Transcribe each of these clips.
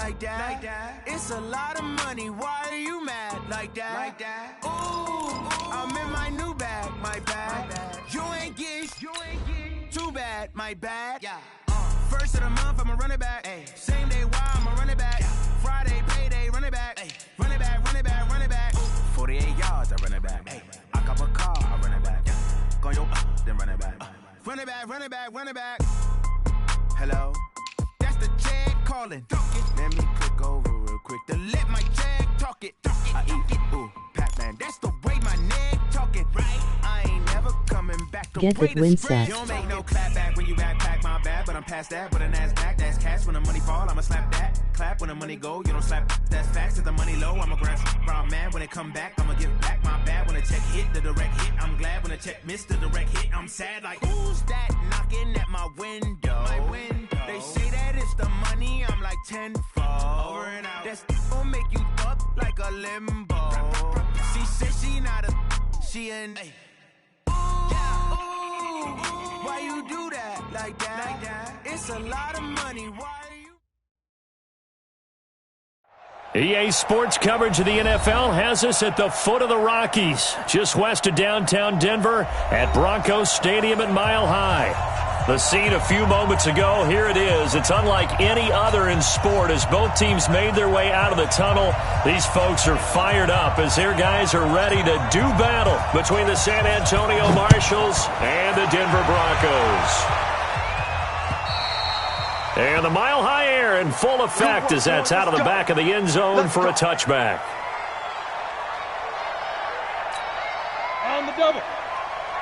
like that. It's a lot of money. Why are you mad like that? Ooh, I'm in my new bag, my bad. You ain't getting too bad, my bad. Yeah. First of the month, I'ma run it back. Ay. Same day, why I'ma run it back. Yeah. Friday, payday, run it back. Ay. Run it back, run it back, run it back. 48 yards, I run it back. Ay. I cop a car, I run it back. Yeah. Go yo, then run it back. Run it back, run it back, run it back. Hello? That's the check calling. Let me click over real quick to let my check talk it. I eat it, ooh, Pac-Man. That's the way my neck talking. Right? I ain't never coming back to Get it, win set. You don't make no clap back when you backpack, my bad, but I'm past that. But a NASDAQ, that's cash. When the money fall, I'ma slap that. Clap when the money go, you don't slap. That's facts. If the money low, I'ma grab brown man. When it come back, I'ma give back my bad. When the check hit, the direct hit, I'm glad. When the check missed the direct hit, I'm sad. Like, who's that knocking at my window? They say that it's the money, I'm like tenfold. Over and out. That's gon' make you up like a limbo. She said she not a, she an. Why you do that like that? It's a lot of money. Why are you? EA Sports coverage of the NFL has us at the foot of the Rockies, just west of downtown Denver at Broncos Stadium at Mile High. The scene a few moments ago, here it is. It's unlike any other in sport as both teams made their way out of the tunnel. These folks are fired up as their guys are ready to do battle between the San Antonio Marshals and the Denver Broncos. And the Mile High air in full effect as that's out of the back of the end zone for a touchback. On the double.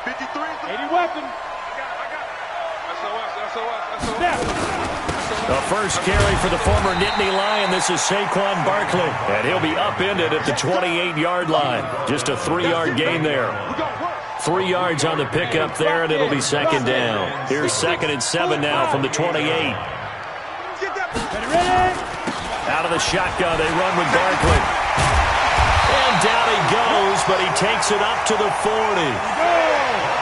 53. 80 weapon. The first carry for the former Nittany Lion. This is Saquon Barkley, and he'll be upended at the 28-yard line. Just a 3-yard gain there. 3 yards on the pickup there, and it'll be second down. Here's 2nd and 7 now from the 28. Out of the shotgun, they run with Barkley. And down he goes, but he takes it up to the 40.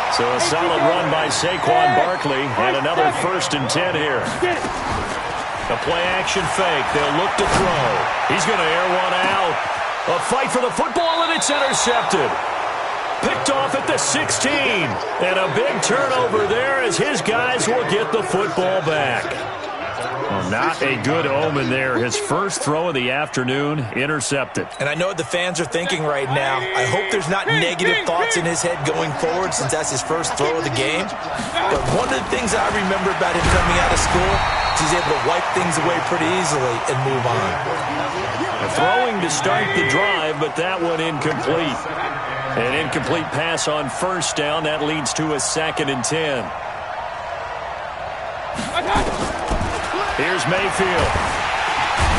So a solid run by Saquon Barkley, and another 1st and 10 here. A play-action fake. They'll look to throw. He's going to air one out. A fight for the football, and it's intercepted. Picked off at the 16. And a big turnover there as his guys will get the football back. Well, not a good omen there. His first throw of the afternoon intercepted. And I know what the fans are thinking right now. I hope there's not negative thoughts in his head going forward since that's his first throw of the game. But one of the things I remember about him coming out of school is he's able to wipe things away pretty easily and move on. Throwing to start the drive, but that one incomplete. An incomplete pass on first down. That leads to a 2nd and 10. Here's Mayfield.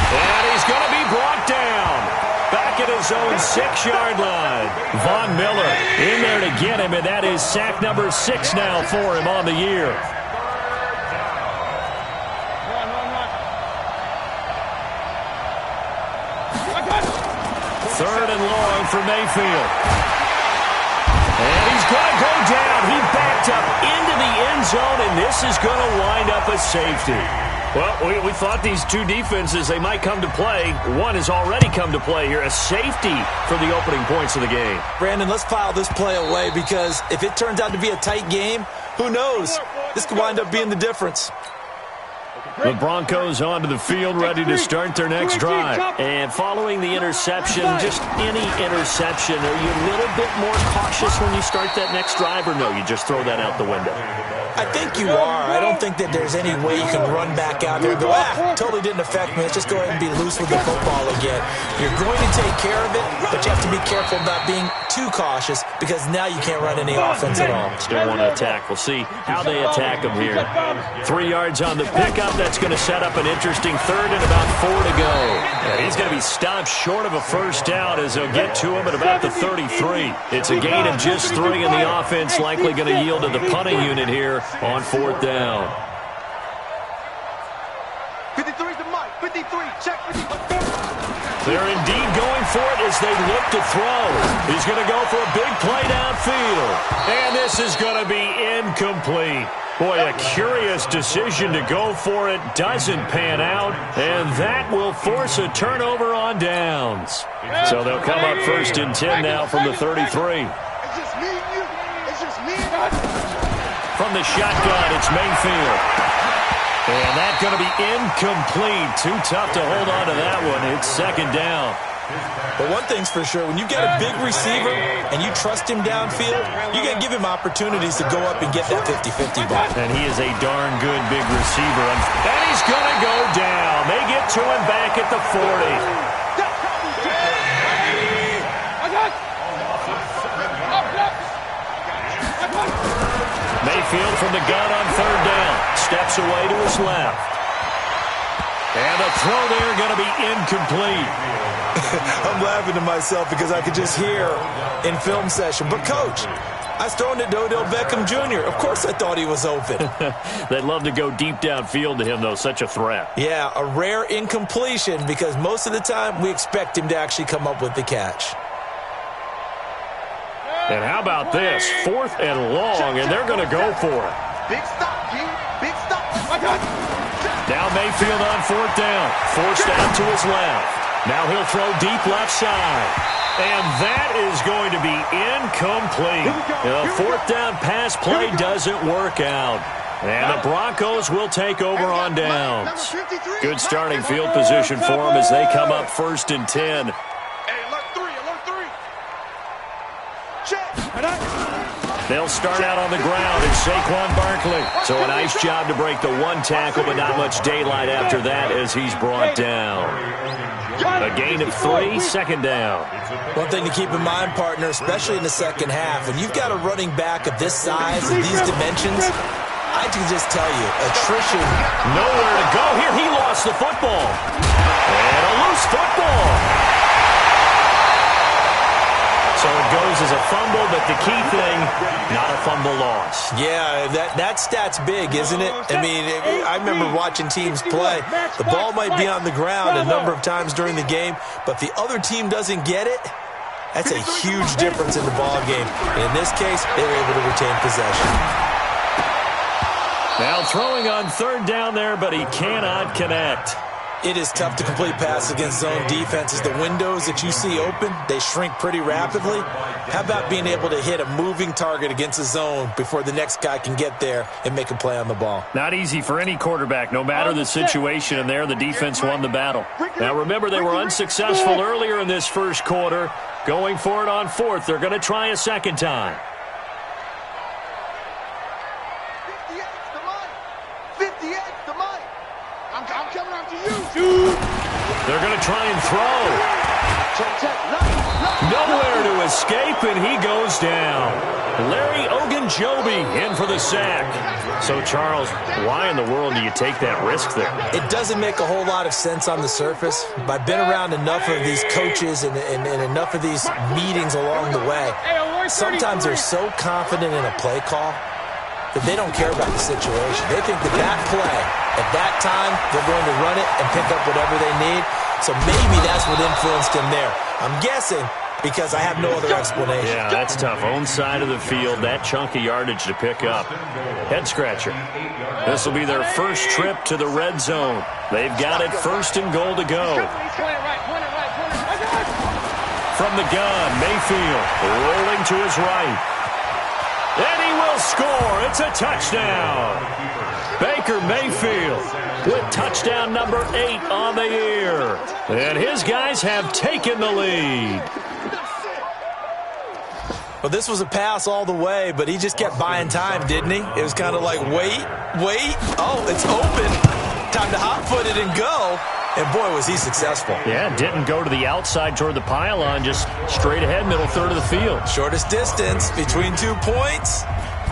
And he's going to be brought down. Back at his own 6-yard line. Von Miller in there to get him, and that is sack number 6 now for him on the year. Third and long for Mayfield. And he's going to go down. He backed up into the end zone, and this is going to wind up a safety. Well, we thought these two defenses, they might come to play. One has already come to play here. A safety for the opening points of the game. Brandon, let's file this play away because if it turns out to be a tight game, who knows? This could wind up being the difference. The Broncos onto the field, ready to start their next drive. And following the interception, just any interception, are you a little bit more cautious when you start that next drive, or no, you just throw that out the window? I think you are. I don't think that there's any way you can run back out there and go, totally didn't affect me. Let's just go ahead and be loose with the football again. You're going to take care of it, but you have to be careful about being too cautious because now you can't run any offense at all. Still want to attack. We'll see how they attack them here. 3 yards on the pickup. That's going to set up an interesting 3rd and about 4 to go. And he's going to be stopped short of a first down as they'll get to him at about the 33. It's a gain of just 3, and the offense likely going to yield to the punting unit here on 4th down. 53's the mic. 53. Check 53. They're indeed going for it as they look to throw. He's going to go for a big play downfield. And this is going to be incomplete. Boy, a curious decision to go for it. Doesn't pan out. And that will force a turnover on downs. So they'll come up 1st and 10 now from the 33. It's just me and you. It's just me and you. From the shotgun, it's Mayfield. And that's going to be incomplete. Too tough to hold on to that one. It's 2nd down. But one thing's for sure, when you get a big receiver and you trust him downfield, you got to give him opportunities to go up and get that 50-50 ball. And he is a darn good big receiver. And he's going to go down. They get to him back at the 40. Mayfield from the gun on 3rd down. Steps away to his left. And the throw there going to be incomplete. I'm laughing to myself because I could just hear in film session. But, Coach, I was throwing it to Odell Beckham Jr. Of course I thought he was open. They'd love to go deep downfield to him, though. Such a threat. Yeah, a rare incompletion because most of the time we expect him to actually come up with the catch. And how about this? 4th and long, and they're going to go for it. Big stop, G. Big stop. Now Mayfield on 4th down. Forced out to his left. Now he'll throw deep left side. And that is going to be incomplete. The 4th down pass play doesn't work out. And the Broncos will take over on downs. Good starting field position for them as they come up 1st and 10. They'll start out on the ground. It's Saquon Barkley. So a nice job to break the one tackle, but not much daylight after that as he's brought down. A gain of 3, 2nd down. One thing to keep in mind, partner, especially in the second half, when you've got a running back of this size and these dimensions, I can just tell you, attrition. Nowhere to go here. He lost the football. And a loose football. So it goes as a fumble, but the key thing, not a fumble loss. Yeah, that stat's big, isn't it? I mean, I remember watching teams play. The ball might be on the ground a number of times during the game, but the other team doesn't get it. That's a huge difference in the ball game. And in this case, they were able to retain possession. Now throwing on 3rd down there, but he cannot connect. It is tough to complete passes against zone defenses. The windows that you see open, they shrink pretty rapidly. How about being able to hit a moving target against a zone before the next guy can get there and make a play on the ball? Not easy for any quarterback, no matter the situation, and there the defense won the battle. Now remember, they were unsuccessful earlier in this first quarter. Going for it on 4th. They're going to try a 2nd time. 58 to Mike. I'm coming after you. They're going to try and throw. Nowhere to escape, and he goes down. Larry Ogunjobi in for the sack. So, Charles, why in the world do you take that risk there? It doesn't make a whole lot of sense on the surface, but I've been around enough of these coaches and enough of these meetings along the way. Sometimes they're so confident in a play call that they don't care about the situation. They think that play, at that time, they're going to run it and pick up whatever they need. So maybe that's what influenced him there. I'm guessing because I have no other explanation. Yeah, that's tough. Own side of the field, that chunk of yardage to pick up. Head scratcher. This will be their first trip to the red zone. They've got it 1st and goal to go. From the gun, Mayfield rolling to his right. And he will score. It's a touchdown. Baker Mayfield with touchdown number 8 on the year. And his guys have taken the lead. Well, this was a pass all the way, but he just kept buying time, didn't he? It was kind of like, wait. Oh, it's open. Time to hot-foot it and go. And, boy, was he successful. Yeah, didn't go to the outside toward the pylon, just straight ahead, middle third of the field. Shortest distance between 2 points.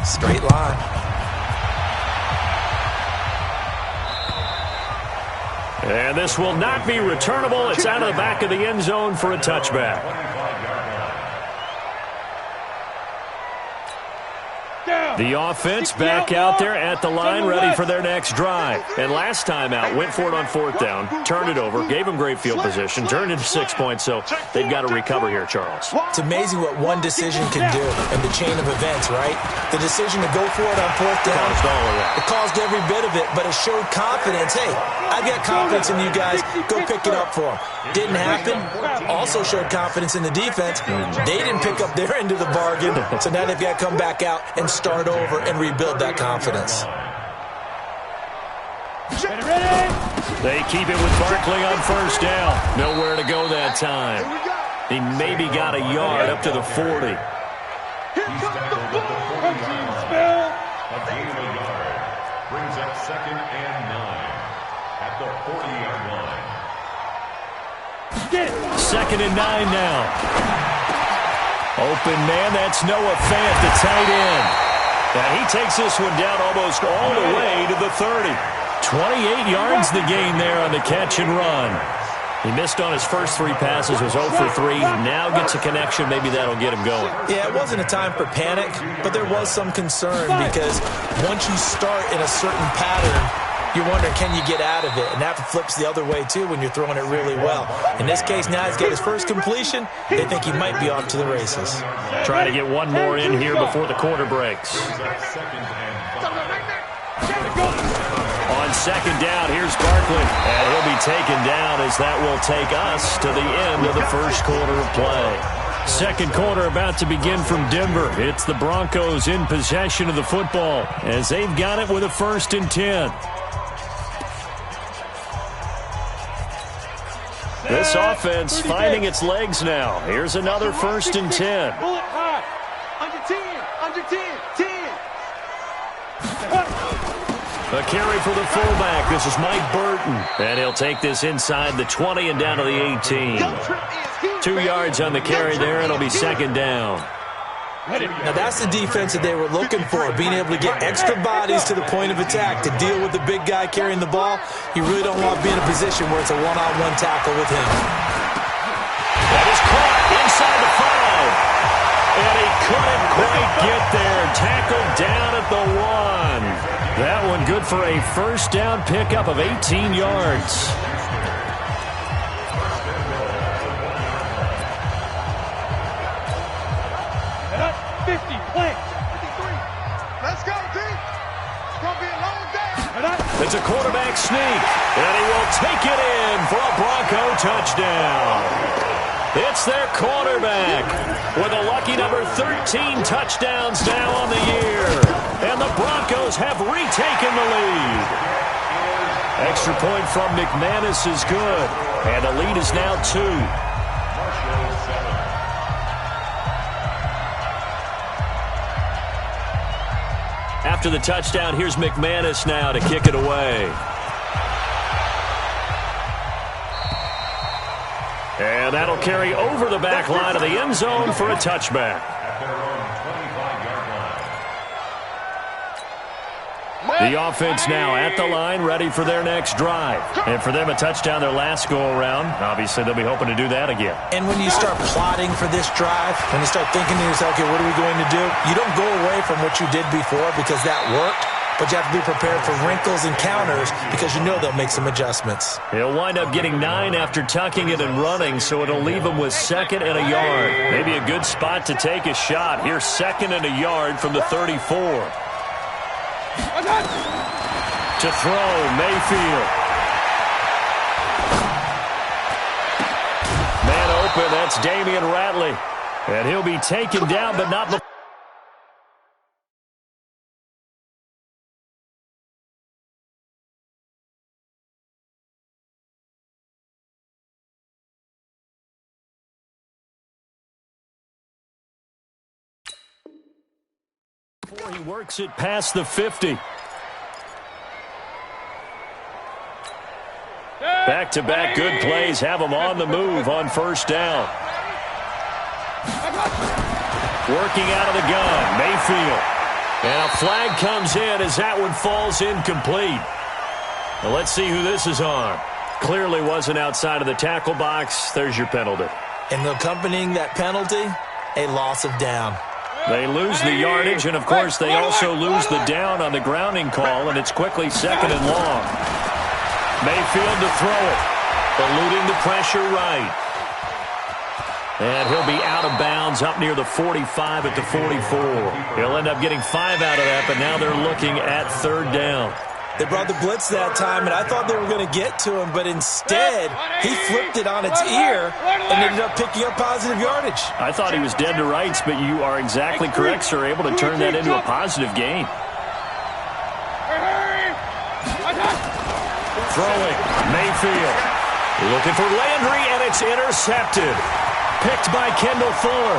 Straight line. And this will not be returnable. It's out of the back of the end zone for a touchback. The offense back out there at the line, ready for their next drive. And last time out, went for it on fourth down, turned it over, gave them great field position, turned into 6 points, so they've got to recover here, Charles. It's amazing what one decision can do in the chain of events, right? The decision to go for it on fourth down. Caused all of that. It caused every bit of it, but it showed confidence. Hey, I've got confidence in you guys. Go pick it up for them. Didn't happen. Also showed confidence in the defense. They didn't pick up their end of the bargain, so now they've got to come back out and start over and rebuild that confidence. They keep it with Barkley on first down. Nowhere to go that time. He maybe got a yard up to the 40. Brings up 2nd and 9 at the 40-yard line. 2nd and 9 now. Open man, that's Noah Fant, the tight end. And he takes this one down almost all the way to the 30. 28 yards the gain there on the catch and run. He missed on his first 3 passes, was 0 for 3. Now gets a connection. Maybe that'll get him going. Yeah, it wasn't a time for panic, but there was some concern because once you start in a certain pattern, you're wondering, can you get out of it? And that flips the other way, too, when you're throwing it really well. In this case, now he's got his first completion. They think he might be off to the races. Try to get one more in here before the quarter breaks. On second down, here's Barkley. And he'll be taken down as that will take us to the end of the first quarter of play. Second quarter about to begin from Denver. It's the Broncos in possession of the football as they've got it with a 1st and 10. This offense finding its legs now. Here's another 1st and 10. Bullet high. Under 10. Under 10. 10. A carry for the fullback. This is Mike Burton. And he'll take this inside the 20 and down to the 18. 2 yards on the carry there. It'll be 2nd down. Now, that's the defense that they were looking for, being able to get extra bodies to the point of attack to deal with the big guy carrying the ball. You really don't want to be in a position where it's a one-on-one tackle with him. That is caught inside the 5. And he couldn't quite get there. Tackled down at the 1. That one good for a first down pickup of 18 yards. It's a quarterback sneak, and he will take it in for a Bronco touchdown. It's their quarterback with a lucky number 13 touchdowns now on the year. And the Broncos have retaken the lead. Extra point from McManus is good, and the lead is now 2. After the touchdown, here's McManus now to kick it away. And that'll carry over the back line of the end zone for a touchback. The offense now at the line, ready for their next drive. And for them, a touchdown their last go-around. Obviously, they'll be hoping to do that again. And when you start plotting for this drive, when you start thinking to yourself, okay, what are we going to do? You don't go away from what you did before because that worked, but you have to be prepared for wrinkles and counters because you know they'll make some adjustments. He'll wind up getting 9 after tucking it and running, so it'll leave him with 2nd and a yard. Maybe a good spot to take a shot. Here's 2nd and a yard from the 34. To throw, Mayfield. Man open, that's Damian Ratley. And he'll be taken down, but not before. Before he works it past the 50. Back-to-back good plays have him on the move on first down. Working out of the gun, Mayfield. And a flag comes in as that one falls incomplete. Now let's see who this is on. Clearly wasn't outside of the tackle box. There's your penalty. And accompanying that penalty, a loss of down. They lose the yardage, and, of course, they also lose the down on the grounding call, and it's quickly second and long. Mayfield to throw it, eluding the pressure right. And he'll be out of bounds up near the 45 at the 44. He'll end up getting 5 out of that, but now they're looking at third down. They brought the blitz that time, and I thought they were going to get to him, but instead, he flipped it on its ear and ended up picking up positive yardage. I thought he was dead to rights, but you are exactly correct, sir, able to turn that into a positive gain. Throwing, Mayfield. Looking for Landry, and it's intercepted. Picked by Kendall Fuller.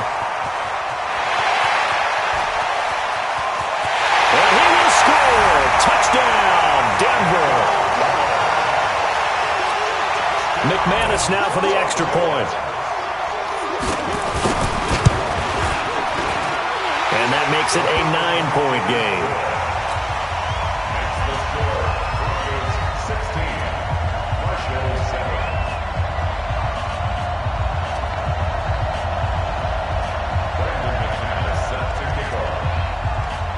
And he will score. Touchdown, Denver. McManus now for the extra point. And that makes it a 9-point game.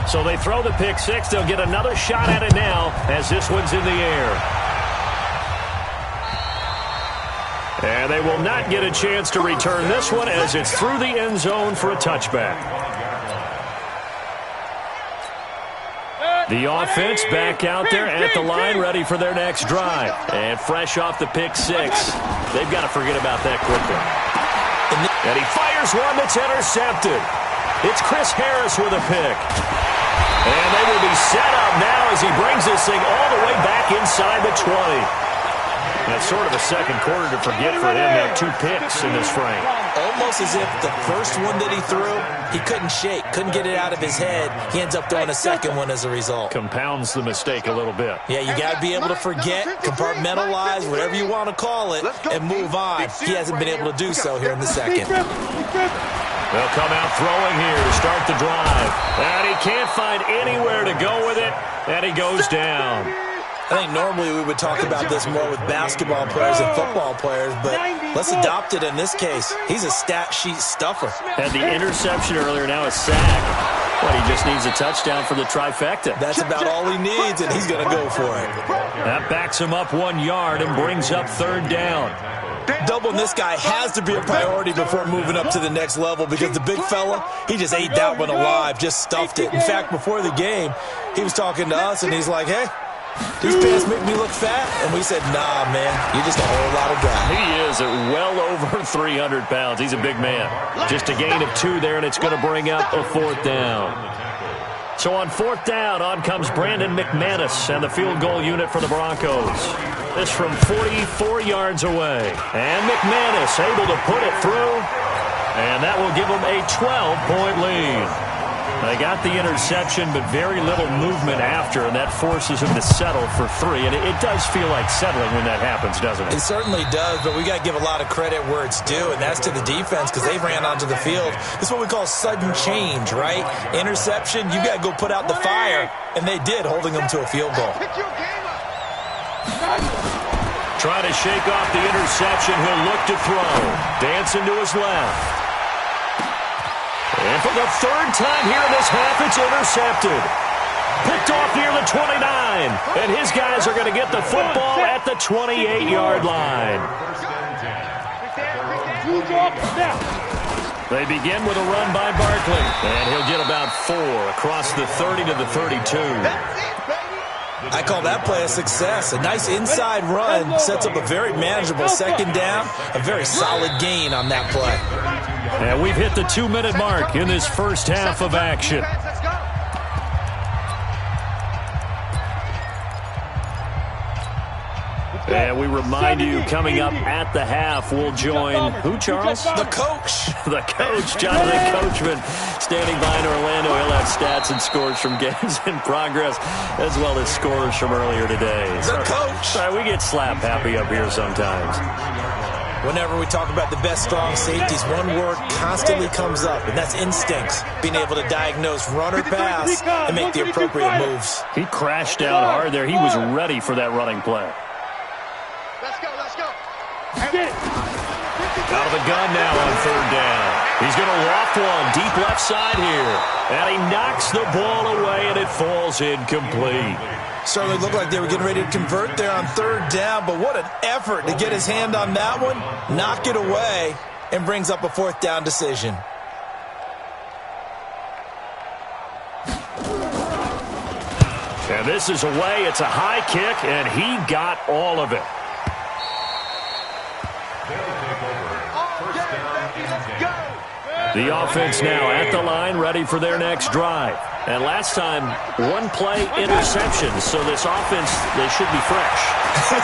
So they throw the pick six. They'll get another shot at it now as this one's in the air. And they will not get a chance to return this one as it's through the end zone for a touchback. The offense back out there at the line ready for their next drive. And fresh off the pick six. They've got to forget about that quickly. And he fires one that's intercepted. It's Chris Harris with a pick. And they will be set up now as he brings this thing all the way back inside the 20. That's sort of a second quarter to forget for him. Now 2 picks in this frame. Almost as if the first one that he threw, he couldn't shake, couldn't get it out of his head. He ends up throwing a second one as a result. Compounds the mistake a little bit. Yeah, you got to be able to forget, compartmentalize, whatever you want to call it, and move on. He hasn't been able to do so here in the second. They'll come out throwing here to start the drive. And he can't find anywhere to go with it, and he goes down. I think normally we would talk about this more with basketball players and football players, but let's adopt it in this case. He's a stat sheet stuffer. Had the interception earlier, now a sack. But he just needs a touchdown for the trifecta. That's about all he needs, and he's going to go for it. That backs him up 1 yard and brings up third down. Doubling this guy has to be a priority before moving up to the next level because the big fella, he just ate that one alive, just stuffed it. In fact, before the game, he was talking to us, and he's like, hey, these pants make me look fat. And we said, nah, man, you're just a whole lot of guy. He is at well over 300 pounds. He's a big man. Just a gain of 2 there, and it's going to bring up a fourth down. So on fourth down, on comes Brandon McManus and the field goal unit for the Broncos. This from 44 yards away. And McManus able to put it through. And that will give them a 12-point lead. They got the interception, but very little movement after, and that forces him to settle for 3. And it does feel like settling when that happens, doesn't it? It certainly does, but we got to give a lot of credit where it's due, and that's to the defense because they ran onto the field. This is what we call sudden change, right? Interception, you got to go put out the fire, and they did, holding them to a field goal. Trying to shake off the interception. He'll look to throw. Dancing to his left. And for the third time here in this half, it's intercepted. Picked off near the 29. And his guys are going to get the football at the 28-yard line. They begin with a run by Barkley. And he'll get about 4 across the 30 to the 32. I call that play a success. A nice inside run sets up a very manageable second down. A very solid gain on that play. And we've hit the 2-minute mark in this first half of action. And we remind you, coming up at the half, we'll join who, Charles? The coach. The coach, Jonathan Coachman, standing by in Orlando. He'll have stats and scores from games in progress, as well as scores from earlier today. The coach. Sorry, we get slap happy up here sometimes. Whenever we talk about the best strong safeties, one word constantly comes up, and that's instincts. Being able to diagnose run or pass and make the appropriate moves. He crashed down hard there. He was ready for that running play. Let's go, let's go. Get it. Out of the gun now on third down. He's going to loft one deep left side here. And he knocks the ball away, and it falls incomplete. Certainly looked like they were getting ready to convert there on third down, but what an effort to get his hand on that one, knock it away, and brings up a fourth down decision. And this is away. It's a high kick, and he got all of it. The offense now at the line, ready for their next drive. And last time, one-play interception, so this offense, they should be fresh.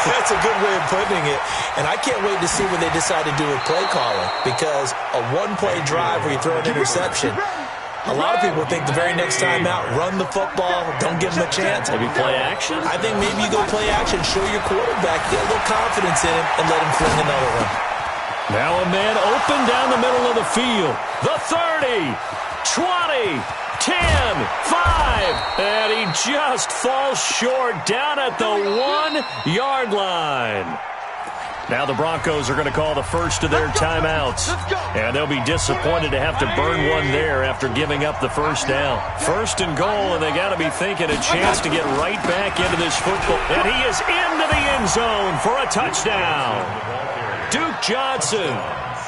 That's a good way of putting it. And I can't wait to see what they decide to do with play calling, because a one-play drive where you throw an interception, a lot of people think the very next time out, run the football, don't give them a chance. Maybe play action? I think maybe you go play action, show your quarterback, get a little confidence in him, and let him fling another one. Now a man open down the middle of the field. The 30, 20, 10, 5, and he just falls short down at the 1-yard line. Now the Broncos are going to call the first of their timeouts. And they'll be disappointed to have to burn one there after giving up the first down. First and goal, and they got to be thinking a chance to get right back into this football. And he is into the end zone for a touchdown. Duke Johnson,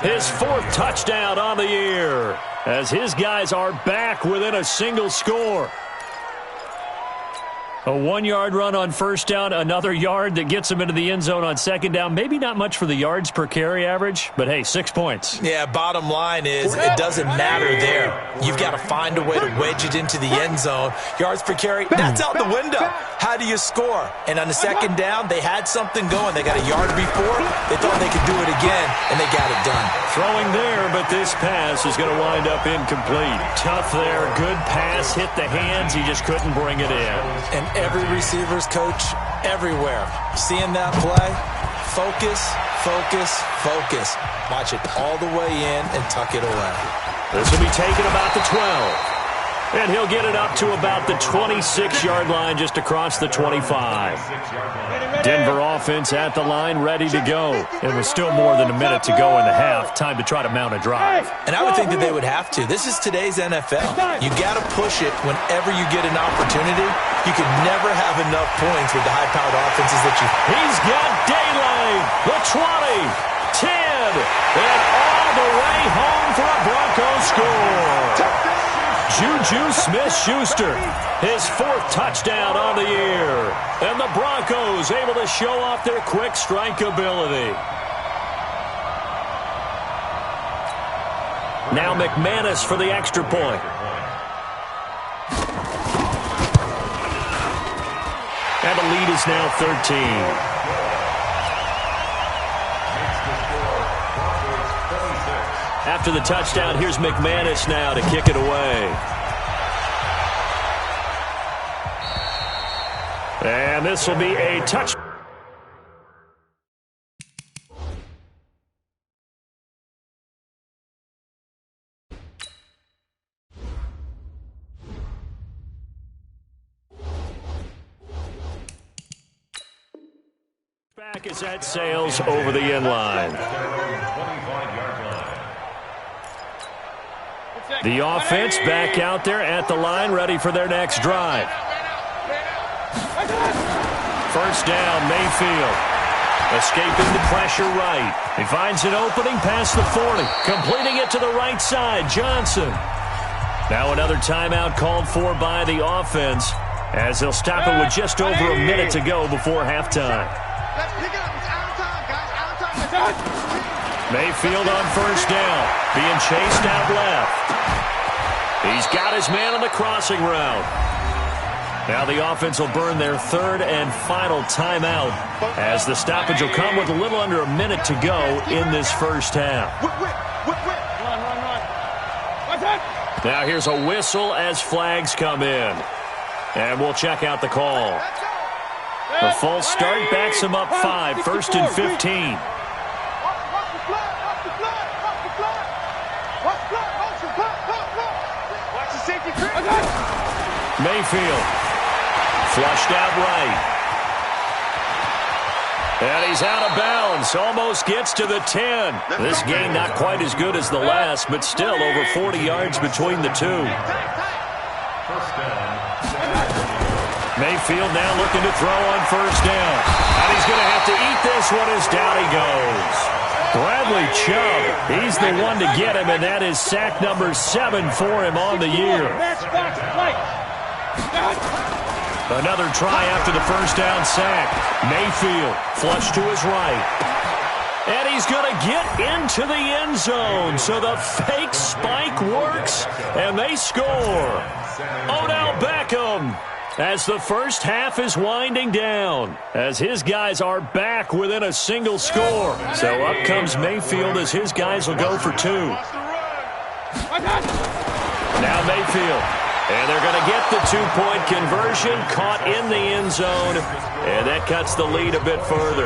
his fourth touchdown on the year, as his guys are back within a single score. A 1-yard run on first down, another yard that gets him into the end zone on second down. Maybe not much for the yards per carry average, but hey, 6 points. Yeah, bottom line is it doesn't matter there. You've got to find a way to wedge it into the end zone. Yards per carry, that's out the window. How do you score? And on the second down, they had something going. They got a yard before. They thought they could do it again, and they got it done. Throwing there, but this pass is going to wind up incomplete. Tough there, good pass, hit the hands. He just couldn't bring it in. And every receiver's coach everywhere, seeing that play, focus, focus, focus. Watch it all the way in and tuck it away. This will be taken about the 12. And he'll get it up to about the 26-yard line, just across the 25. Denver offense at the line, ready to go. And with still more than a minute to go in the half, time to try to mount a drive. And I would think that they would have to. This is today's NFL. You got to push it whenever you get an opportunity. You can never have enough points with the high-powered offenses that you... He's got daylight. The 20, 10, and all the way home for a Broncos score. Juju Smith-Schuster, his fourth touchdown on the year. And the Broncos able to show off their quick strike ability. Now McManus for the extra point. And the lead is now 13. After the touchdown, here's McManus now to kick it away. And this will be a touch. Back as that sails over the end line. The offense back out there at the line, ready for their next drive. First down, Mayfield. Escaping the pressure right. He finds an opening past the 40. Completing it to the right side, Johnson. Now another timeout called for by the offense, as they'll stop it with just over a minute to go before halftime. Let's pick it up. It's out of time, guys. Out of time. Mayfield on first down, being chased out left. He's got his man on the crossing route. Now the offense will burn their third and final timeout, as the stoppage will come with a little under a minute to go in this first half. Now here's a whistle as flags come in. And we'll check out the call. The false start backs him up 5, first and 15. Mayfield flushed out right. And he's out of bounds. Almost gets to the 10. This game not quite as good as the last, but still over 40 yards between the two. Mayfield now looking to throw on first down. And he's going to have to eat this one as down he goes. Bradley Chubb, he's the one to get him, and that is sack number 7 for him on the year. Another try after the first down sack. Mayfield flush to his right. And he's going to get into the end zone. So the fake spike works, and they score. Odell Beckham, as the first half is winding down, as his guys are back within a single score. So up comes Mayfield as his guys will go for 2. Now Mayfield. And they're going to get the 2-point conversion, caught in the end zone, and that cuts the lead a bit further.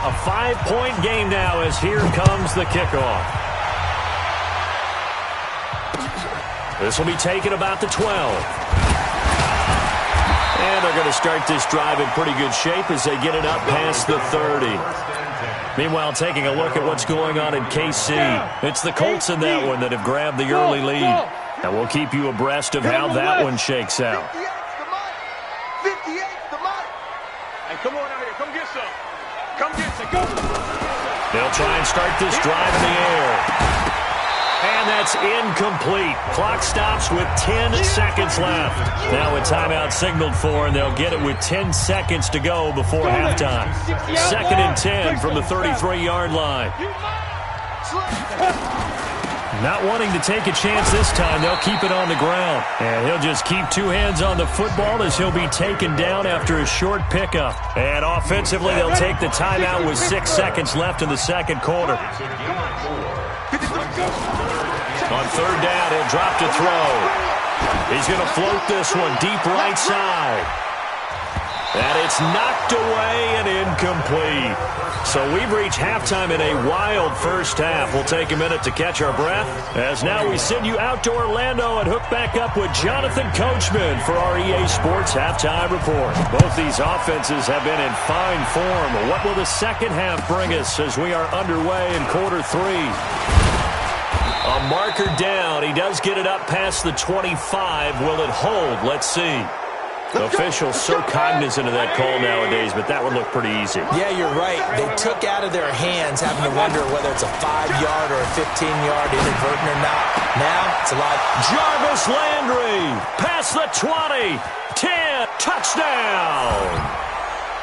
A 5-point game now as here comes the kickoff. This will be taken about the 12. And they're going to start this drive in pretty good shape as they get it up past the 30. Meanwhile, taking a look at what's going on in KC. It's the Colts in that one that have grabbed the early lead. And we'll keep you abreast of how that one shakes out. 58's the mic. Hey, come on out here. Come get some. Come get some. Go. They'll try and start this drive in the air. And that's incomplete. Clock stops with 10 seconds left. Now a timeout signaled for, and they'll get it with 10 seconds to go before halftime. 2nd and 10 from the 33-yard line. Not wanting to take a chance this time, they'll keep it on the ground. And he'll just keep 2 hands on the football as he'll be taken down after a short pickup. And offensively, they'll take the timeout with 6 seconds left in the second quarter. On 3rd down, he'll drop to throw. He's going to float this one deep right side. And it's knocked away and incomplete. So we've reached halftime in a wild first half. We'll take a minute to catch our breath, as now we send you out to Orlando and hook back up with Jonathan Coachman for our EA Sports Halftime Report. Both these offenses have been in fine form. What will the second half bring us as we are underway in quarter 3? A marker down. He does get it up past the 25. Will it hold? Let's see. The officials so cognizant of that call nowadays, but that would look pretty easy. Yeah, you're right. They took out of their hands having to wonder whether it's a 5-yard or a 15-yard inadvertent or not. Now, it's a lot. Jarvis Landry, past the 20, 10, touchdown.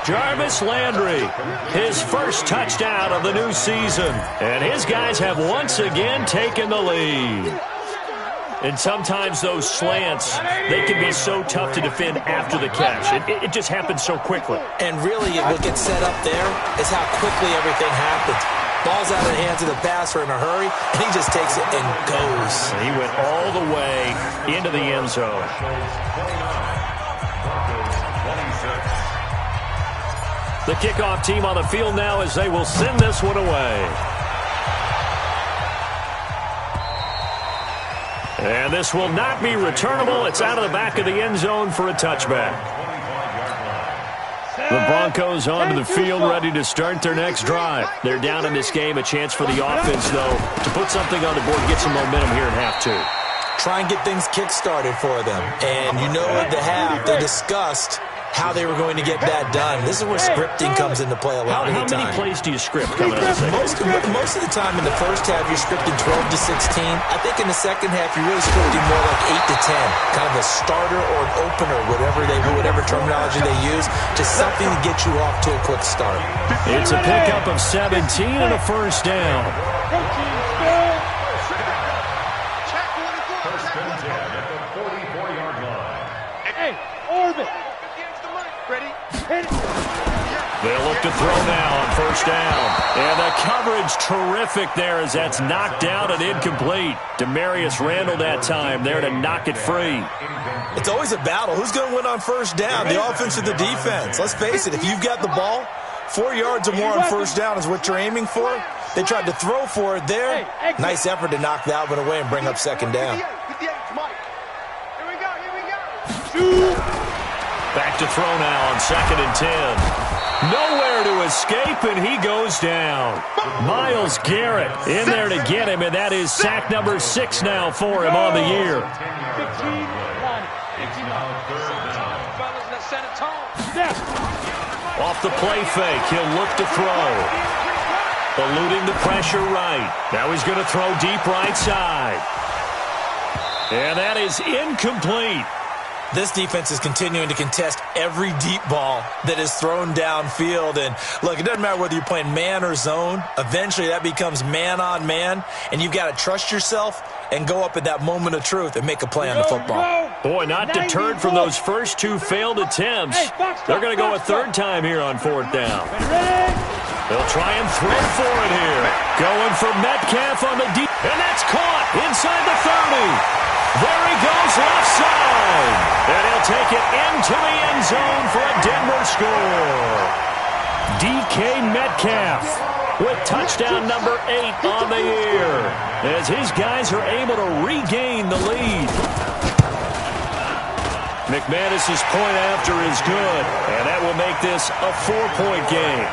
Jarvis Landry, his first touchdown of the new season. And his guys have once again taken the lead. And sometimes those slants, they can be so tough to defend after the catch. It just happens so quickly. And really, what gets set up there is how quickly everything happens. Ball's out of the hands of the passer in a hurry, and he just takes it and goes. He went all the way into the end zone. The kickoff team on the field now as they will send this one away. And this will not be returnable. It's out of the back of the end zone for a touchback. The Broncos onto the field ready to start their next drive. They're down in this game. A chance for the offense, though, to put something on the board, get some momentum here in half 2. Try and get things kick-started for them. And you know at the half, they discussed how they were going to get that done. This is where scripting comes into play a lot of the time. How many plays do you script coming up? Most of the time in the first half, you're scripting 12 to 16. I think in the second half, you're really scripting more like 8 to 10. Kind of a starter or an opener, whatever terminology they use, just something to get you off to a quick start. It's a pickup of 17 and a first down. First and 10 at the 44-yard line. Hey, Orbit. They'll look to throw now on first down. And the coverage terrific there as that's knocked out and incomplete. Demarius Randall that time there to knock it free. It's always a battle. Who's going to win on first down, the offense or the defense? Let's face it, if you've got the ball, 4 yards or more on first down is what you're aiming for. They tried to throw for it there. Nice effort to knock that one away and bring up second down. Here we go. Back to throw now on 2nd and 10. Nowhere to escape, and he goes down. Myles Garrett in there to get him, and that is sack number 6 now for him on the year. Off the play fake, he'll look to throw. Eluding the pressure right. Now he's going to throw deep right side. And that is incomplete. This defense is continuing to contest every deep ball that is thrown downfield. And, look, it doesn't matter whether you're playing man or zone. Eventually that becomes man-on-man, and you've got to trust yourself and go up at that moment of truth and make a play on the football. Boy, not deterred from those first 2 failed attempts. They're going to go a 3rd time here on 4th down. They'll try and throw for it here. Going for Metcalf on the deep, and that's caught inside the 30. There he goes left side. And he'll take it into the end zone for a Denver score. DK Metcalf with touchdown number 8 on the year as his guys are able to regain the lead. McManus's point after is good, and that will make this a 4-point game.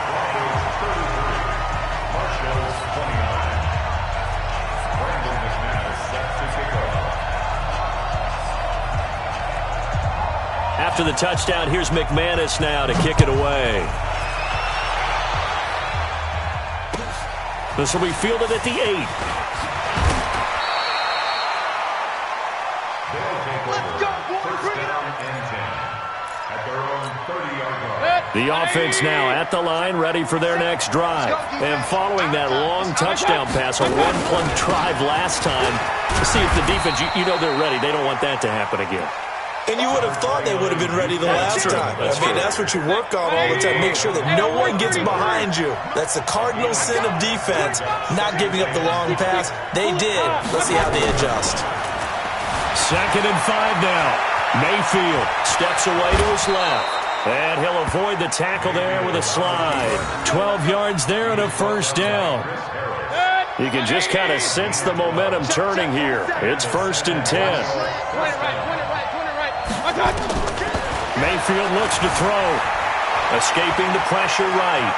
After the touchdown, here's McManus now to kick it away. This will be fielded at the 8. The offense now at the line, ready for their next drive. And following that long touchdown pass, a one-play drive last time, to see if the defense, you know they're ready. They don't want that to happen again. And you would have thought they would have been ready the last time. That's what you work on all the time. Make sure that no one gets behind you. That's the cardinal sin of defense, not giving up the long pass. They did. Let's see how they adjust. 2nd and 5 now. Mayfield steps away to his left. And he'll avoid the tackle there with a slide. 12 yards there and a 1st down. You can just kind of sense the momentum turning here. It's 1st and 10. Mayfield looks to throw. Escaping the pressure right.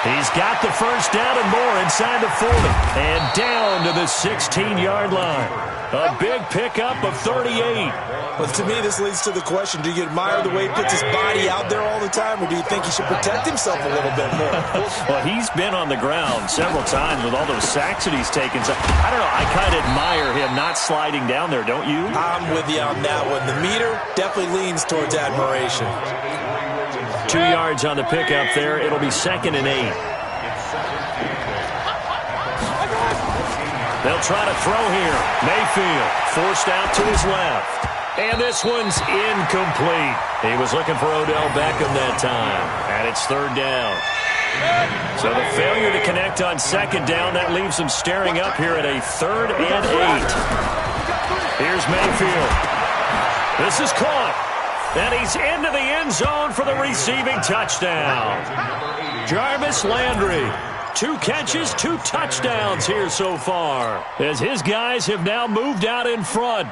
He's got the 1st down and more inside the 40. And down to the 16-yard line. A big pickup of 38. Well, to me, this leads to the question, do you admire the way he puts his body out there all the time, or do you think he should protect himself a little bit more? Well, he's been on the ground several times with all those sacks that he's taken. So, I don't know, I kind of admire him not sliding down there, don't you? I'm with you on that one. The meter definitely leans towards admiration. 2 yards on the pickup there. It'll be 2nd and 8. They'll try to throw here. Mayfield forced out to his left. And this one's incomplete. He was looking for Odell Beckham that time. And it's 3rd down. So the failure to connect on 2nd down, that leaves him staring up here at a 3rd and 8. Here's Mayfield. This is caught. And he's into the end zone for the receiving touchdown. Jarvis Landry. 2 catches, 2 touchdowns here so far, as his guys have now moved out in front.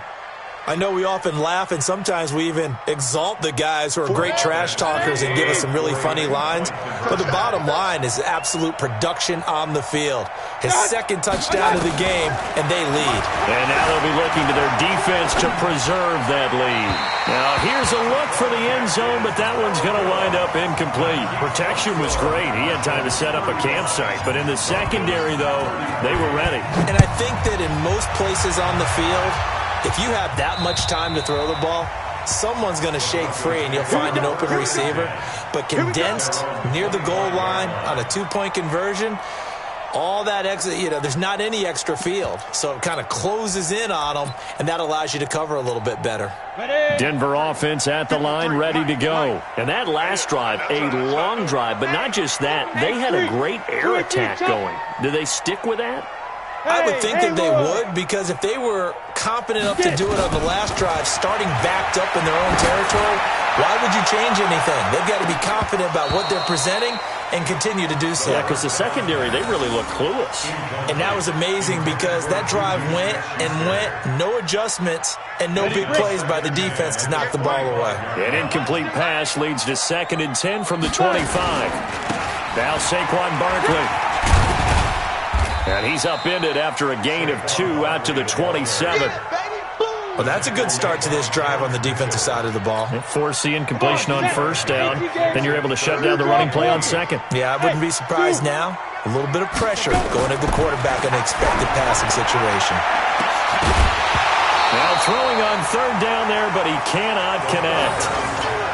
I know we often laugh, and sometimes we even exalt the guys who are great trash talkers and give us some really funny lines. But the bottom line is absolute production on the field. His 2nd touchdown of the game, and they lead. And now they'll be looking to their defense to preserve that lead. Now, here's a look for the end zone, but that one's going to wind up incomplete. Protection was great. He had time to set up a campsite. But in the secondary, though, they were ready. And I think that in most places on the field, if you have that much time to throw the ball, someone's going to shake free and you'll find an open receiver. But condensed near the goal line on a 2-point conversion, all that extra, there's not any extra field. So it kind of closes in on them, and that allows you to cover a little bit better. Denver offense at the line, ready to go. And that last drive, a long drive, but not just that. They had a great air attack going. Do they stick with that? I would think that they would, because if they were confident enough to do it on the last drive, starting backed up in their own territory, why would you change anything? They've got to be confident about what they're presenting and continue to do so. Yeah, because the secondary, they really look clueless. And that was amazing because that drive went and went, no adjustments, and no big plays by the defense to knock the ball away. An incomplete pass leads to 2nd and 10 from the 25. Now Saquon Barkley. And he's upended after a gain of 2 out to the 27. Well, that's a good start to this drive on the defensive side of the ball. Force the incompletion on 1st down. Then you're able to shut down the running play on 2nd. Yeah, I wouldn't be surprised now. A little bit of pressure going at the quarterback in an expected passing situation. Now throwing on 3rd down there, but he cannot connect.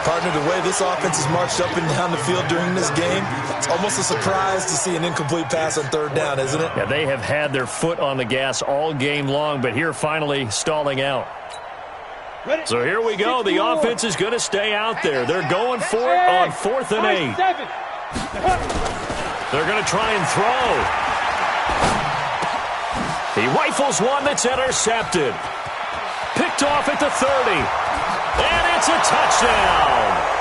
Partner, the way this offense has marched up and down the field during this game, it's almost a surprise to see an incomplete pass on 3rd down, isn't it? Yeah, they have had their foot on the gas all game long, but here finally stalling out. So here we go. The offense is going to stay out there. They're going for it on 4th and 8. They're going to try and throw. He rifles one that's intercepted. Picked off at the 30. And it's a touchdown.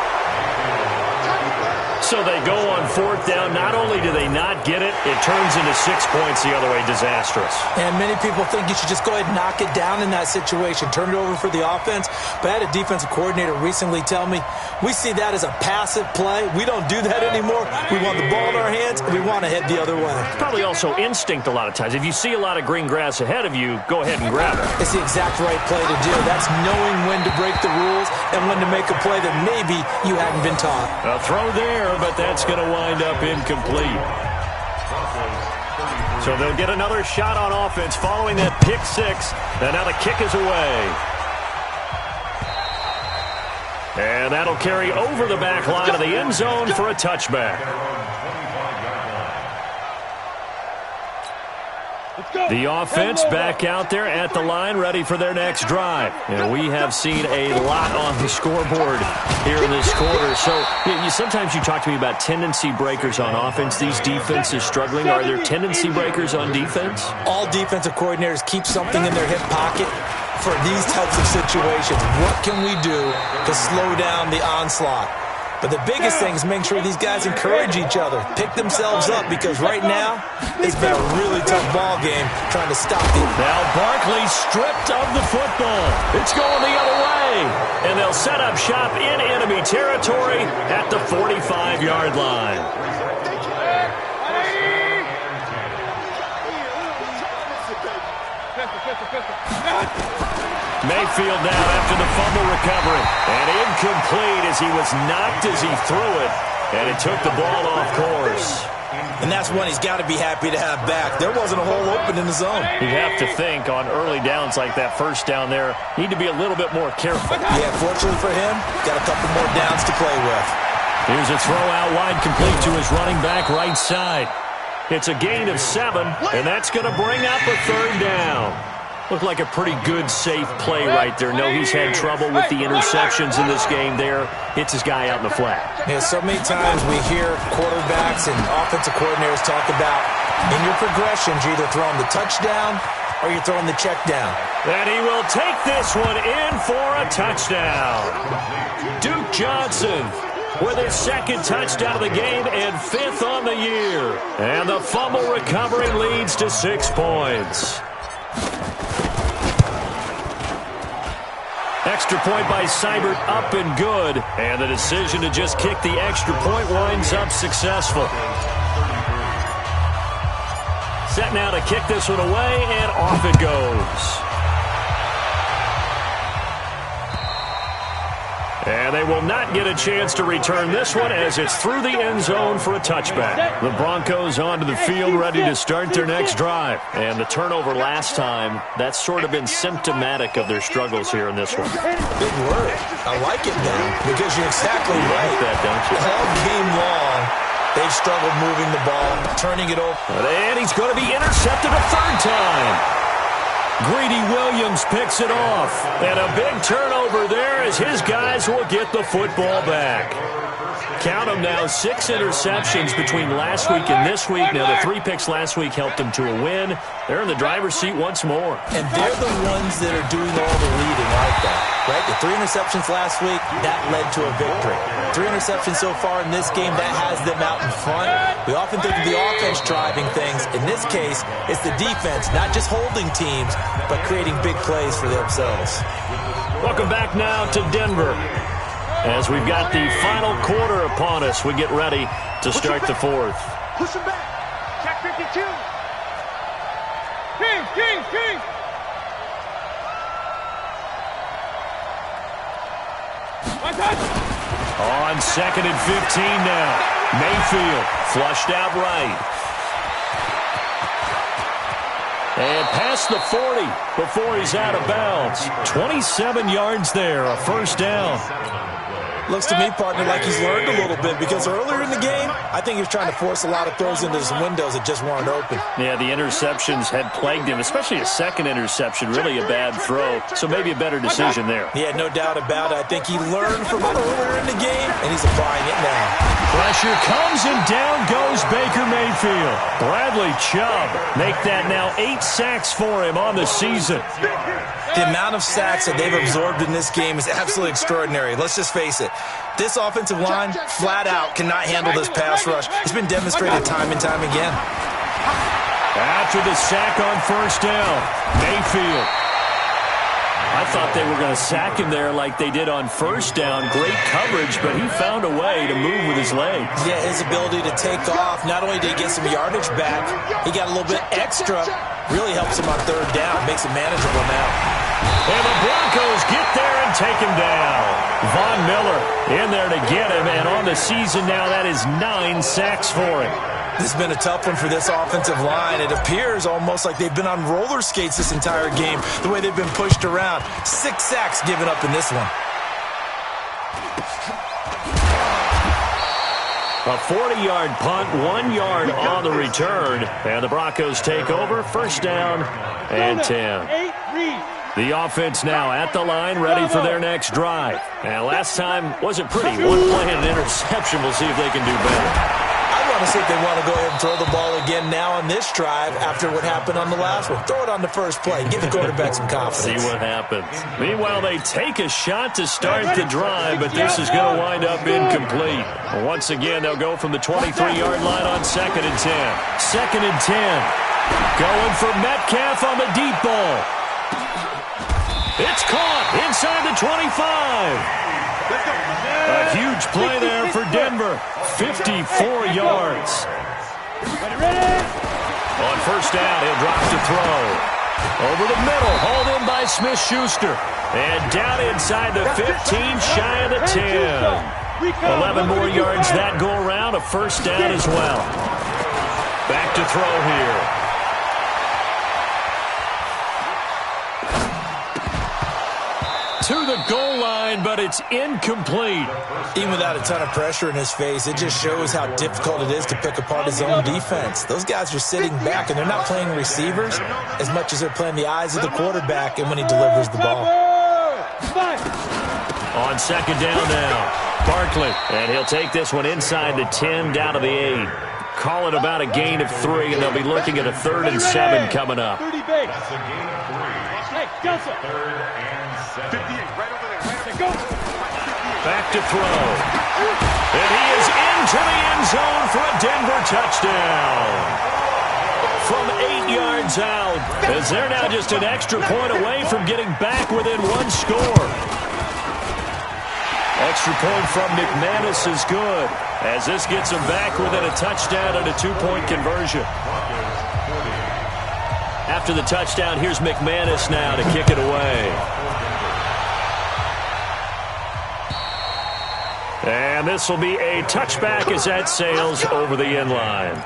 So they go on 4th down. Not only do they not get it, it turns into 6 points the other way. Disastrous. And many people think you should just go ahead and knock it down in that situation. Turn it over for the offense. But I had a defensive coordinator recently tell me, we see that as a passive play. We don't do that anymore. We want the ball in our hands, and we want to head the other way. Probably also instinct a lot of times. If you see a lot of green grass ahead of you, go ahead and grab it. It's the exact right play to do. That's knowing when to break the rules and when to make a play that maybe you hadn't been taught. A throw there, but that's going to wind up incomplete. So they'll get another shot on offense following that pick 6. And now the kick is away. And that'll carry over the back line of the end zone for a touchback. The offense back out there at the line, ready for their next drive. And we have seen a lot on the scoreboard here in this quarter. So sometimes you talk to me about tendency breakers on offense. These defenses struggling. Are there tendency breakers on defense? All defensive coordinators keep something in their hip pocket for these types of situations. What can we do to slow down the onslaught? But the biggest thing is make sure these guys encourage each other, pick themselves up, because right now it's been a really tough ball game trying to stop it. Now Barkley stripped of the football. It's going the other way. And they'll set up shop in enemy territory at the 45-yard line. Mayfield now after the fumble recovery. And incomplete as he was knocked as he threw it. And it took the ball off course. And that's one he's got to be happy to have back. There wasn't a hole open in the zone. You have to think on early downs like that, 1st down there, need to be a little bit more careful. Yeah, fortunately for him, got a couple more downs to play with. Here's a throw out wide, complete to his running back right side. It's a gain of 7, and that's going to bring up a 3rd down. Looked like a pretty good, safe play right there. No, he's had trouble with the interceptions in this game there. Hits his guy out in the flat. Yeah, so many times we hear quarterbacks and offensive coordinators talk about in your progressions, you're either throwing the touchdown or you're throwing the check down. And he will take this one in for a touchdown. Duke Johnson with his 2nd touchdown of the game and 5th on the year. And the fumble recovery leads to 6 points. Extra point by Seibert up and good. And the decision to just kick the extra point winds up successful. Set now to kick this one away, and off it goes. And they will not get a chance to return this one as it's through the end zone for a touchback. The Broncos onto the field ready to start their next drive. And the turnover last time, that's sort of been symptomatic of their struggles here in this one. Big word. I like it now because you're exactly right. You like that, don't you? All game long, they've struggled moving the ball, turning it over. And he's going to be intercepted a 3rd time. Greedy Williams picks it off. And a big turnover there as his guys will get the football back. Count them now, 6 interceptions between last week and this week. Now, the 3 picks last week helped them to a win. They're in the driver's seat once more. And they're the ones that are doing all the leading like that, right? The 3 interceptions last week, that led to a victory. 3 interceptions so far in this game, that has them out in front. We often think of the offense driving things. In this case, it's the defense, not just holding teams, but creating big plays for themselves. Welcome back now to Denver. As we've got the final quarter upon us, we get ready to start the fourth. Push him back. Check 52. King. On 2nd and 15 now. Mayfield flushed out right. And past the 40 before he's out of bounds. 27 yards there, a first down. Looks to me, partner, like he's learned a little bit because earlier in the game, I think he was trying to force a lot of throws into some windows that just weren't open. Yeah, the interceptions had plagued him, especially a second interception, really a bad throw. So maybe a better decision there. Yeah, no doubt about it. I think he learned from earlier in the game, and he's applying it now. Pressure comes, and down goes Baker Mayfield. Bradley Chubb make that now 8 sacks for him on the season. The amount of sacks that they've absorbed in this game is absolutely extraordinary. Let's just face it. This offensive line, flat out, cannot handle this pass rush. It's been demonstrated time and time again. After the sack on first down, Mayfield. I thought they were going to sack him there like they did on first down. Great coverage, but he found a way to move with his legs. Yeah, his ability to take off. Not only did he get some yardage back, he got a little bit extra. Really helps him on third down. Makes it manageable now. And the Broncos get there and take him down. Von Miller in there to get him, and on the season now, that is 9 sacks for him. This has been a tough one for this offensive line. It appears almost like they've been on roller skates this entire game, the way they've been pushed around. 6 sacks given up in this one. A 40-yard punt, 1 yard on the return, and the Broncos take over. First down and 10. The offense now at the line, ready for their next drive. And last time wasn't pretty. 1 play and an interception. We'll see if they can do better. I want to see if they want to go ahead and throw the ball again now on this drive after what happened on the last one. Throw it on the first play. Give the quarterback some confidence. See what happens. Meanwhile, they take a shot to start the drive, but this is going to wind up incomplete. Once again, they'll go from the 23-yard line on 2nd and 10. 2nd and 10. Going for Metcalf on the deep ball. It's caught inside the 25. A huge play there for Denver. 54 yards. On first down, he'll drop to throw. Over the middle, hauled in by Smith-Schuster. And down inside the 15, shy of the 10. 11 more yards that go around, a first down as well. Back to throw here. To the goal line, but it's incomplete. Even without a ton of pressure in his face, it just shows how difficult it is to pick apart his own defense. Those guys are sitting back, and they're not playing receivers as much as they're playing the eyes of the quarterback and when he delivers the ball. On second down now, Barkley, and he'll take this one inside the 10, down to the 8. Call it about a gain of 3, and they'll be looking at a 3rd and 7 coming up. That's a gain of 3. 3rd and 7. 58, right over there. Right over there. Back to throw. And he is into the end zone for a Denver touchdown. From 8 yards out, as they're now just an extra point away from getting back within 1 score. Extra point from McManus is good, as this gets them back within a touchdown and a 2-point conversion. After the touchdown, here's McManus now to kick it away. And this will be a touchback as that sails over the end line.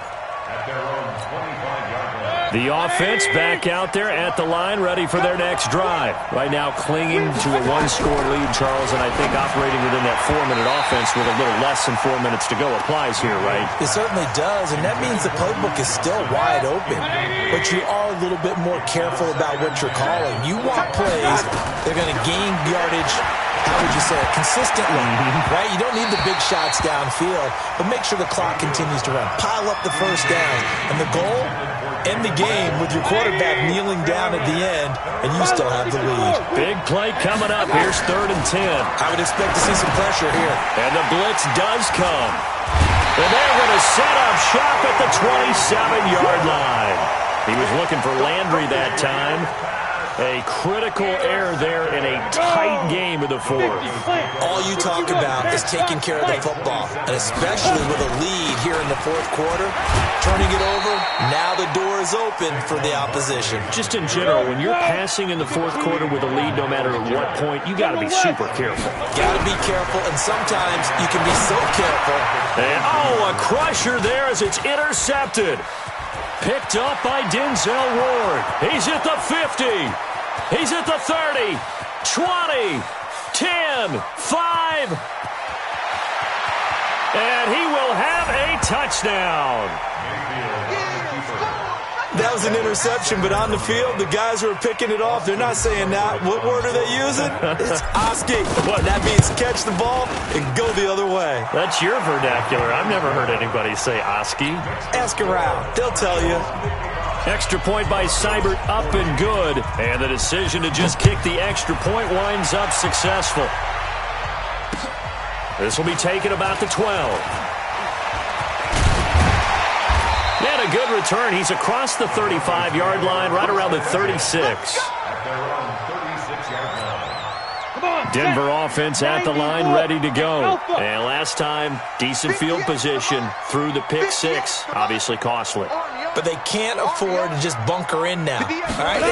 The offense back out there at the line, ready for their next drive. Right now clinging to a 1-score lead, Charles, and I think operating within that 4-minute offense with a little less than 4 minutes to go applies here, right? It certainly does, and that means the playbook is still wide open. But you are a little bit more careful about what you're calling. You want plays They're going to gain yardage, how would you say it, consistently, right? You don't need the big shots downfield, but make sure the clock continues to run. Pile up the first down. And the goal, end the game with your quarterback kneeling down at the end, and you still have the lead. Big play coming up. Here's 3rd and 10. I would expect to see some pressure here. And the blitz does come. And they're going to set up shop at the 27-yard line. He was looking for Landry that time. A critical error there in a tight game of the fourth. All you talk about is taking care of the football, and especially with a lead here in the fourth quarter, turning it over, now the door is open for the opposition. Just in general, when you're passing in the fourth quarter with a lead, no matter at what point, you got to be super careful. Got to be careful, and sometimes you can be so careful. And, a crusher there as it's intercepted. Picked up by Denzel Ward. He's at the 50. He's at the 30. 20. 10. 5. And he will have a touchdown. That was an interception, but on the field, the guys who are picking it off, they're not saying that. What word are they using? It's Oski. That means catch the ball and go the other way. That's your vernacular. I've never heard anybody say Oski. Ask around. They'll tell you. Extra point by Seibert, up and good. And the decision to just kick the extra point winds up successful. This will be taken about the 12. And a good return. He's across the 35-yard line, right around the 36. Denver offense at the line, ready to go. And last time, decent field position through the pick six. Obviously costly. But they can't afford to just bunker in now. All right?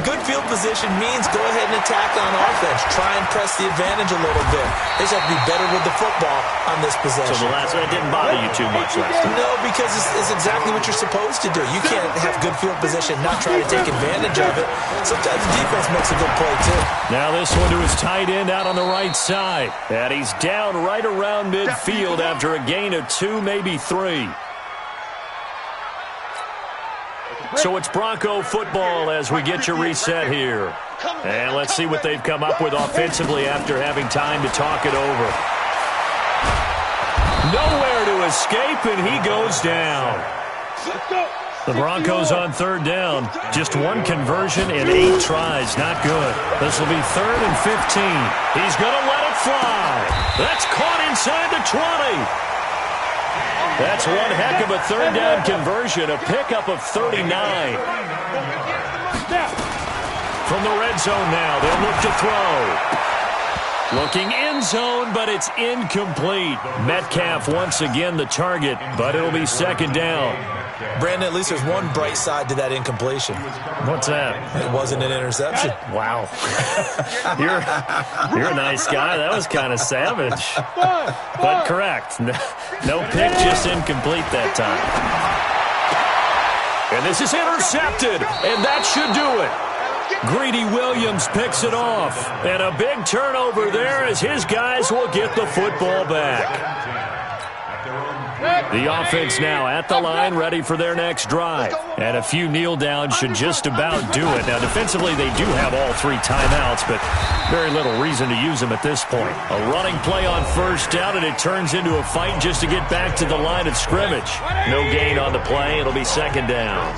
Good field position means go ahead and attack on offense. Try and press the advantage a little bit. They just have to be better with the football on this possession. So the last one didn't bother you too much last time? No, because it's exactly what you're supposed to do. You can't have good field position, not try to take advantage of it. Sometimes the defense makes a good play, too. Now this one to his tight end out on the right side. And he's down right around midfield after a gain of 2, maybe 3. So it's Bronco football as we get you reset here. And let's see what they've come up with offensively after having time to talk it over. Nowhere to escape, and he goes down. The Broncos on 3rd down. Just 1 conversion and 8 tries. Not good. This will be 3rd and 15. He's going to let it fly. That's caught inside the 20. That's one heck of a 3rd down conversion, a pickup of 39. From the red zone now, they'll look to throw. Looking end zone, but it's incomplete. Metcalf once again the target, but it'll be 2nd down. Brandon, at least there's one bright side to that incompletion. What's that? It wasn't an interception. Wow. You're a nice guy. That was kind of savage. But correct. No pick, just incomplete that time. And this is intercepted, and that should do it. Greedy Williams picks it off. And a big turnover there as his guys will get the football back. The offense now at the line, ready for their next drive. And a few kneel downs should just about do it. Now, defensively, they do have all 3 timeouts, but very little reason to use them at this point. A running play on 1st down, and it turns into a fight just to get back to the line of scrimmage. No gain on the play. It'll be 2nd down.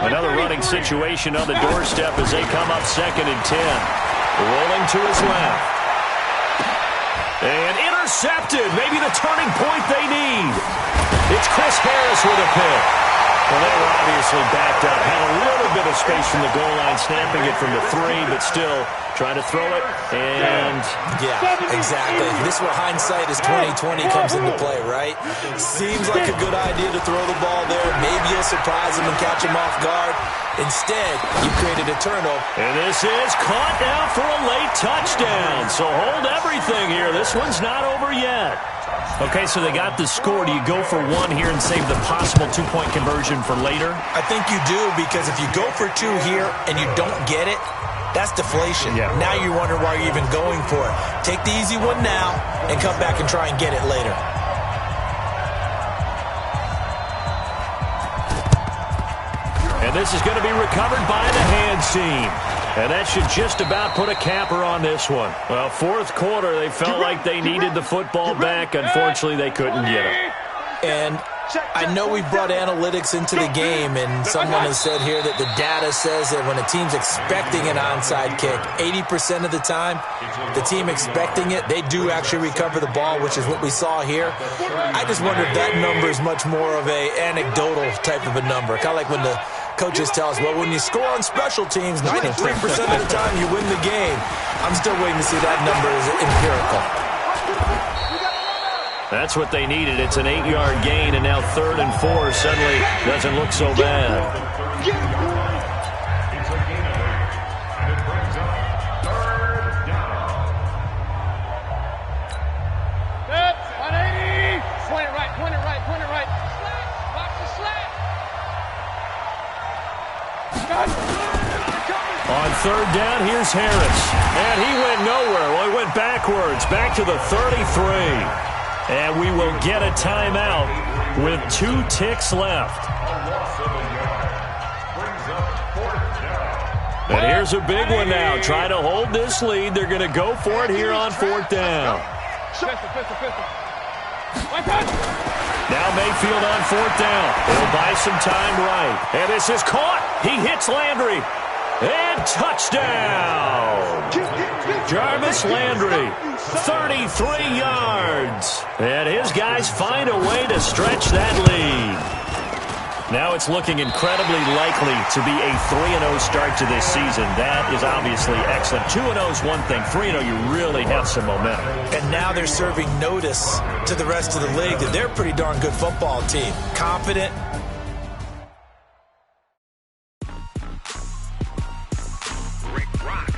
Another running situation on the doorstep as they come up 2nd and 10. Rolling to his left. And intercepted. Maybe the turning point they need. It's Chris Harris with a pick. Well, they were obviously backed up. Had a little bit of space from the goal line, snapping it from the 3, but still trying to throw it. And yeah, exactly. This is where hindsight is 20/20 comes into play, right? Seems like a good idea to throw the ball there. Maybe you'll surprise him and catch him off guard. Instead, you created a turnover. And this is caught now for a late touchdown. So hold everything here. This one's not over yet. Okay, so they got the score. Do you go for 1 here and save the possible 2-point conversion for later? I think you do, because if you go for 2 here and you don't get it, that's deflation. Yeah. Now you wonder why you're even going for it. Take the easy one now and come back and try and get it later. And this is going to be recovered by the hands team. And that should just about put a capper on this one. Well, fourth quarter, they felt like they needed the football back. Unfortunately, they couldn't get it. And I know we brought analytics into the game, and someone has said here that the data says that when a team's expecting an onside kick, 80% of the time, the team expecting it, they do actually recover the ball, which is what we saw here. I just wonder if that number is much more of a anecdotal type of a number, kind of like when the coaches tell us, well, when you score on special teams, 93% of the time you win the game. I'm still waiting to see that number is empirical. That's what they needed. It's an 8-yard gain, and now 3rd and 4 suddenly doesn't look so bad. It's a gain of 8, and it brings up 3rd down. That's 180. Point it right, point it right, point it right. Slat, watch the slat. On 3rd down, here's Harris. And he went nowhere. Well, he went backwards, back to the 33. And we will get a timeout with 2 ticks left. And here's a big one now. Trying to hold this lead. They're going to go for it here on 4th down. Now Mayfield on 4th down. He'll buy some time right. And this is caught. He hits Landry. And touchdown! Jarvis Landry, 33 yards. And his guys find a way to stretch that lead. Now it's looking incredibly likely to be a 3-0 start to this season. That is obviously excellent. 2-0 is one thing. 3-0, you really have some momentum. And now they're serving notice to the rest of the league that they're a pretty darn good football team. Confident. Rick Rock